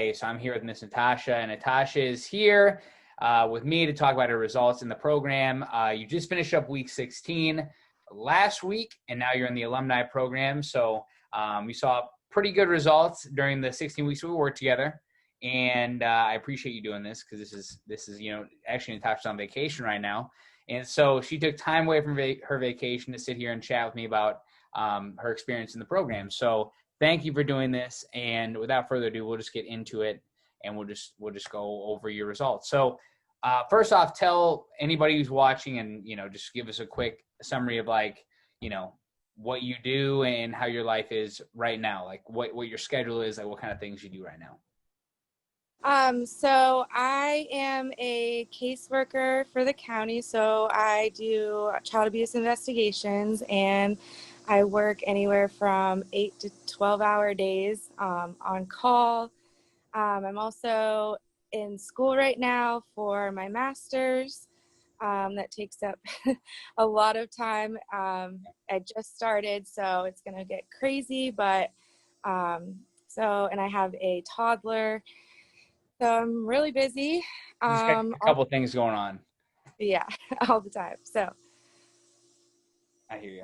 So I'm here with Miss Natasha, and Natasha is here with me to talk about her results in the program. You just finished up week 16 last week, and now you're in the alumni program. So we saw pretty good results during the 16 weeks we worked together, and I appreciate you doing this because this is actually Natasha's on vacation right now, and so she took time away from her vacation to sit here and chat with me about her experience in the program. So thank you for doing this, and without further ado, we'll just get into it, and we'll just go over your results. So, first off, tell anybody who's watching, and just give us a quick summary of what you do and how your life is right now, like what your schedule is, like what kind of things you do right now. So I am a caseworker for the county. So I do child abuse investigations, and I work anywhere from 8 to 12-hour days on call. I'm also in school right now for my master's. That takes up a lot of time. I just started, so it's going to get crazy, but and I have a toddler. So I'm really busy. Just got a couple things going on. Yeah, all the time. So I hear you.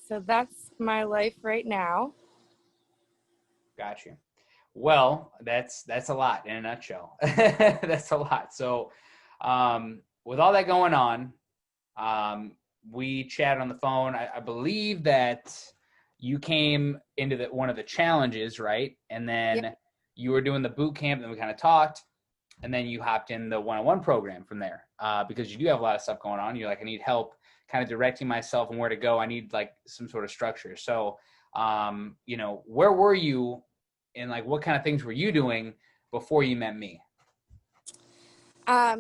So that's my life right now. Got you. Well, that's a lot in a nutshell. That's a lot. So with all that going on, we chatted on the phone. I believe that you came into one of the challenges, right? And then you were doing the boot camp, and then we kind of talked, and then you hopped in the one-on-one program from there because you do have a lot of stuff going on. You're like, I need help kind of directing myself and where to go. I need like some sort of structure. So, where were you and like what kind of things were you doing before you met me?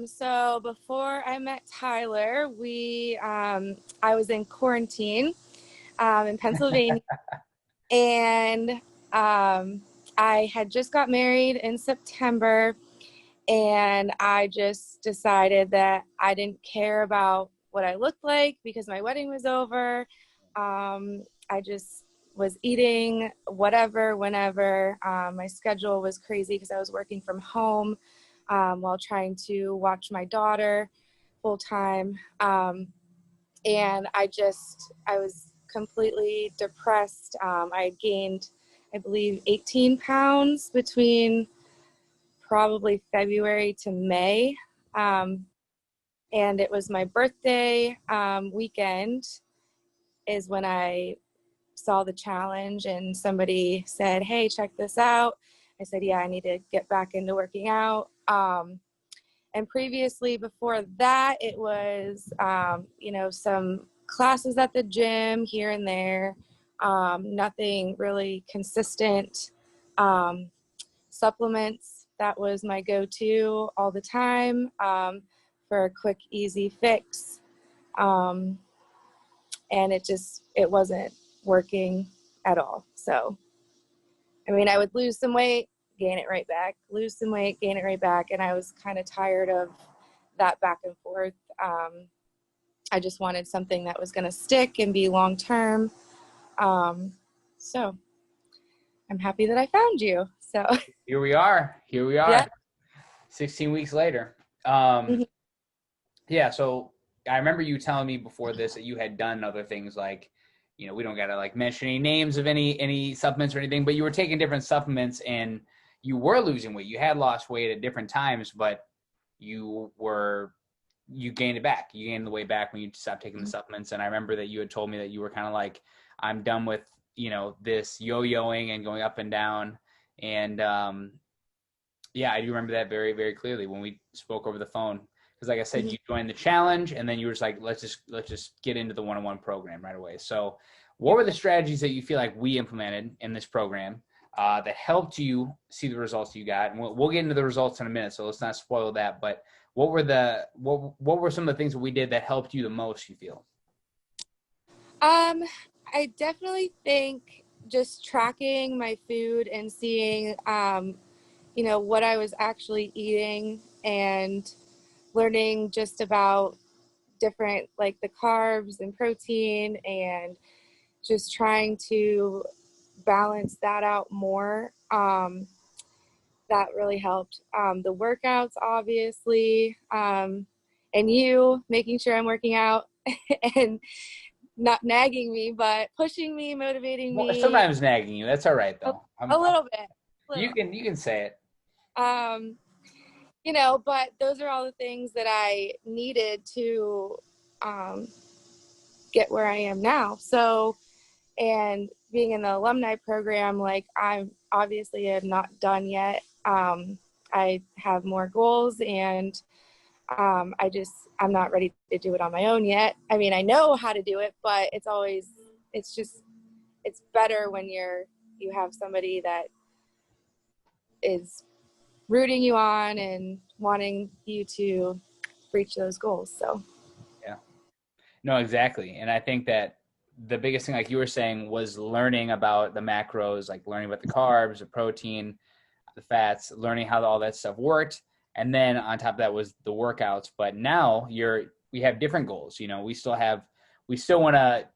So before I met Tyler, I was in quarantine in Pennsylvania, and I had just got married in September, and I just decided that I didn't care about what I looked like because my wedding was over. I just was eating whatever, whenever. My schedule was crazy because I was working from home while trying to watch my daughter full time. And I was completely depressed. I gained, I believe, 18 pounds between probably February to May. And it was my birthday weekend is when I saw the challenge, and somebody said, hey, check this out. I said, yeah, I need to get back into working out. And previously, before that, it was, some classes at the gym here and there, nothing really consistent. Supplements, that was my go-to all the time for a quick, easy fix. And it wasn't working at all. So, I would lose some weight, gain it right back, lose some weight, gain it right back. And I was kind of tired of that back and forth. I just wanted something that was going to stick and be long-term. So I'm happy that I found you. So here we are. Yeah. 16 weeks later. Yeah. So I remember you telling me before this that you had done other things like, we don't got to like mention any names of any supplements or anything, but you were taking different supplements and you were losing weight. You had lost weight at different times, but you gained it back. You gained the weight back when you stopped taking the supplements. And I remember that you had told me that you were kind of like, I'm done with, this yo-yoing and going up and down. And I do remember that very, very clearly when we spoke over the phone. Because like I said, you joined the challenge, and then you were just like, let's just get into the one-on-one program right away. So what were the strategies that you feel like we implemented in this program that helped you see the results you got? And we'll get into the results in a minute, so let's not spoil that. But what were some of the things that we did that helped you the most, you feel? I definitely think just tracking my food and seeing, what I was actually eating, and learning just about different, like the carbs and protein, and just trying to balance that out more. That really helped. The workouts, obviously, and you making sure I'm working out and not nagging me, but pushing me, motivating Well, me sometimes nagging you. That's all right a, though. a little bit. You can say it. Um, but those are all the things that I needed to um, get where I am now. So, and being in the alumni program, like I'm obviously have not done yet. I have more goals, and I'm not ready to do it on my own yet. I mean, I know how to do it, but it's better when you have somebody that is rooting you on and wanting you to reach those goals. So Yeah. No, exactly. And I think that the biggest thing, like you were saying, was learning about the macros, like learning about the carbs, the protein, the fats, learning how all that stuff worked. And then on top of that was the workouts. But now we have different goals. We still want to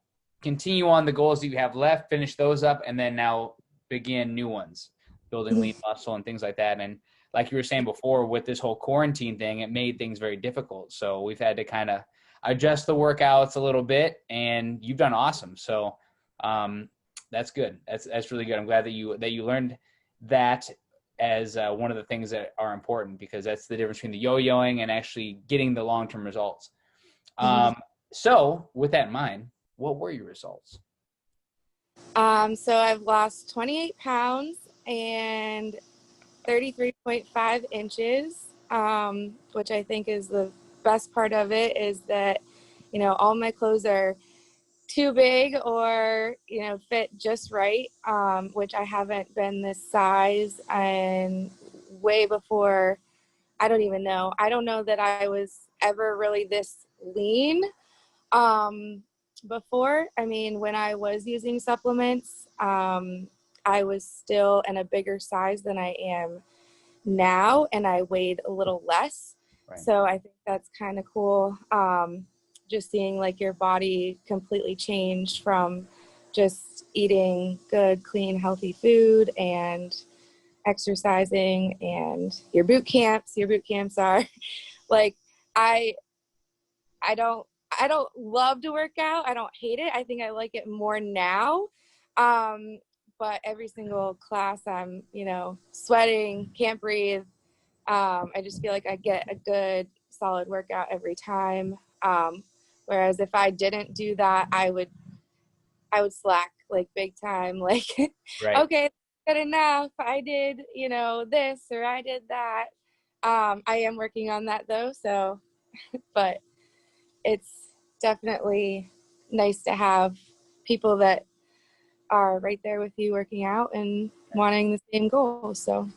continue on the goals that you have left, finish those up, and then now begin new ones, building lean muscle and things like that. And like you were saying before, with this whole quarantine thing, it made things very difficult. So we've had to kind of adjust the workouts a little bit, and you've done awesome. So that's good. That's really good. I'm glad that you learned that as one of the things that are important, because that's the difference between the yo-yoing and actually getting the long-term results. So with that in mind, what were your results? so I've lost 28 pounds and 33.5 inches, which I think is the best part of it, is that, all my clothes are too big or, fit just right, which I haven't been this size and way before. I don't even know. I don't know that I was ever really this lean before. I mean, when I was using supplements, I was still in a bigger size than I am now, and I weighed a little less. Right. So I think that's kind of cool. Just seeing like your body completely change from just eating good, clean, healthy food and exercising, and your boot camps are like, I I don't I don't love to work out. I don't hate it. I think I like it more now. But every single class I'm, sweating, can't breathe. I just feel like I get a good solid workout every time. Whereas if I didn't do that, I would slack like big time. Like, Right. okay, good enough. I did, this or I did that. I am working on that though. So, but it's definitely nice to have people that are right there with you working out and wanting the same goals. So,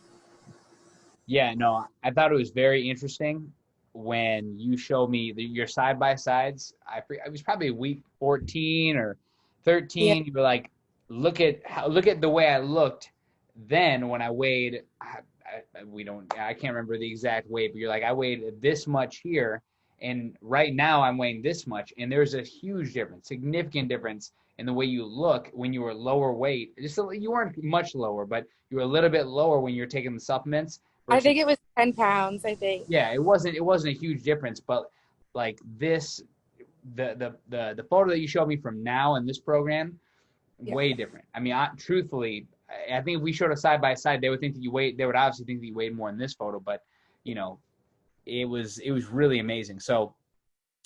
Yeah, no, I thought it was very interesting when you showed me your side by sides. I was probably week 14 or yeah, 13. You were like, look at the way I looked then when I weighed. I can't remember the exact weight, but you're like, I weighed this much here, and right now I'm weighing this much, and there's a huge difference, significant difference in the way you look when you were lower weight. You weren't much lower, but you were a little bit lower when you're taking the supplements I versus. think it was 10 pounds, I think. Yeah, it wasn't a huge difference, but like this, the photo that you showed me from now in this program, Yeah. way different. I mean, truthfully, I think if we showed a side by side, they would think that you weighed. They would obviously think that you weighed more in this photo, but you know, it was really amazing. So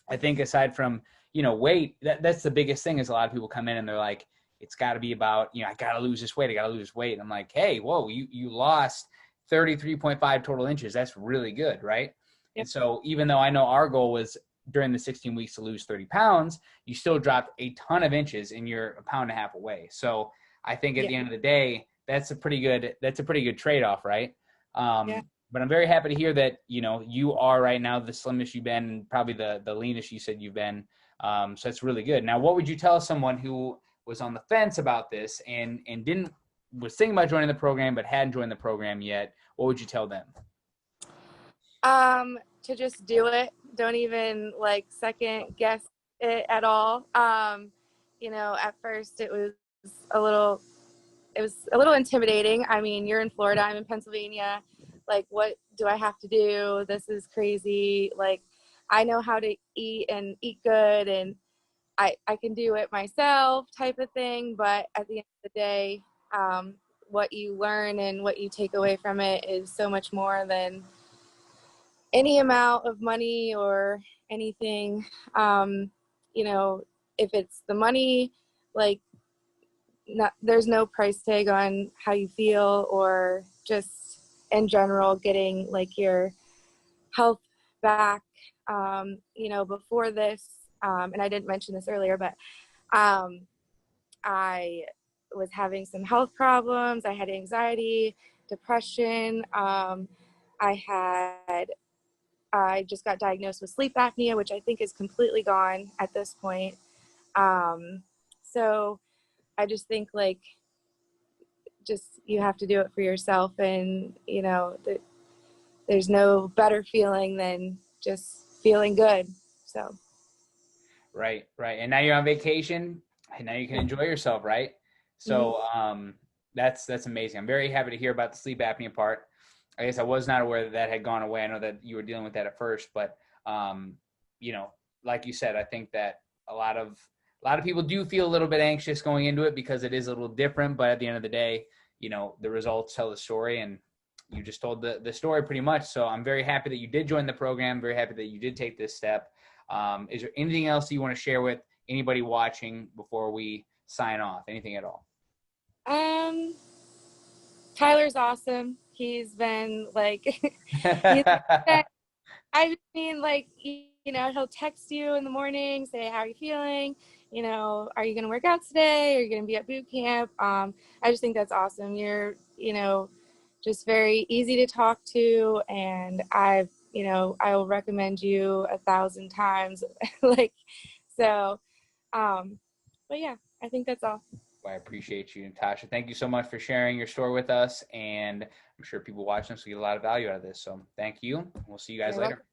I think aside from weight, that's the biggest thing. Is a lot of people come in and they're like, it's got to be about I got to lose this weight. I got to lose this weight. And I'm like, hey, whoa, you lost 33.5 total inches. That's really good, right? Yep. And so even though I know our goal was during the 16 weeks to lose 30 pounds, you still dropped a ton of inches and you're a pound and a half away. So I think at the end of the day, that's a pretty good trade-off, right? Yeah. But I'm very happy to hear that, you are right now the slimmest you've been, and probably the leanest you said you've been. So that's really good. Now, what would you tell someone who was on the fence about this and was thinking about joining the program but hadn't joined the program yet? What would you tell them? To just do it. Don't even like second guess it at all. At first it was a little it was a little intimidating. I mean, you're in Florida, I'm in Pennsylvania. Like, what do I have to do? This is crazy. Like, I know how to eat and eat good, and I can do it myself type of thing. But at the end of the day, what you learn and what you take away from it is so much more than any amount of money or anything. You know, if it's the money, like, there's no price tag on how you feel, or just in general getting like your health back. You know, before this, and I didn't mention this earlier, but I was having some health problems. I had anxiety, depression. I just got diagnosed with sleep apnea, which I think is completely gone at this point. So I just think, like, just you have to do it for yourself, and you know there's no better feeling than just feeling good. So Right, right. And now you're on vacation, and now you can enjoy yourself, right? mhm. So that's amazing. I'm very happy to hear about the sleep apnea part. I guess I was not aware that that had gone away. I know that you were dealing with that at first, but um, you know, like you said, I think that a lot of people do feel a little bit anxious going into it because it is a little different. But at the end of the day, you know, the results tell the story, and you just told the story pretty much. So I'm very happy that you did join the program. Very happy that you did take this step. Is there anything else you want to share with anybody watching before we sign off? Anything at all? um Tyler's awesome. He's been like he's I mean, like, you know, he'll text you in the morning, say, how are you feeling? You know, are you going to work out today? Are you going to be at boot camp? I just think that's awesome. You're, you know, just very easy to talk to. And you know, I will recommend you 1,000 times. Like, so, but yeah, I think that's all. Well, I appreciate you, Natasha. Thank you so much for sharing your story with us. And I'm sure people watching this will get a lot of value out of this. So thank you. We'll see you guys You're later. welcome.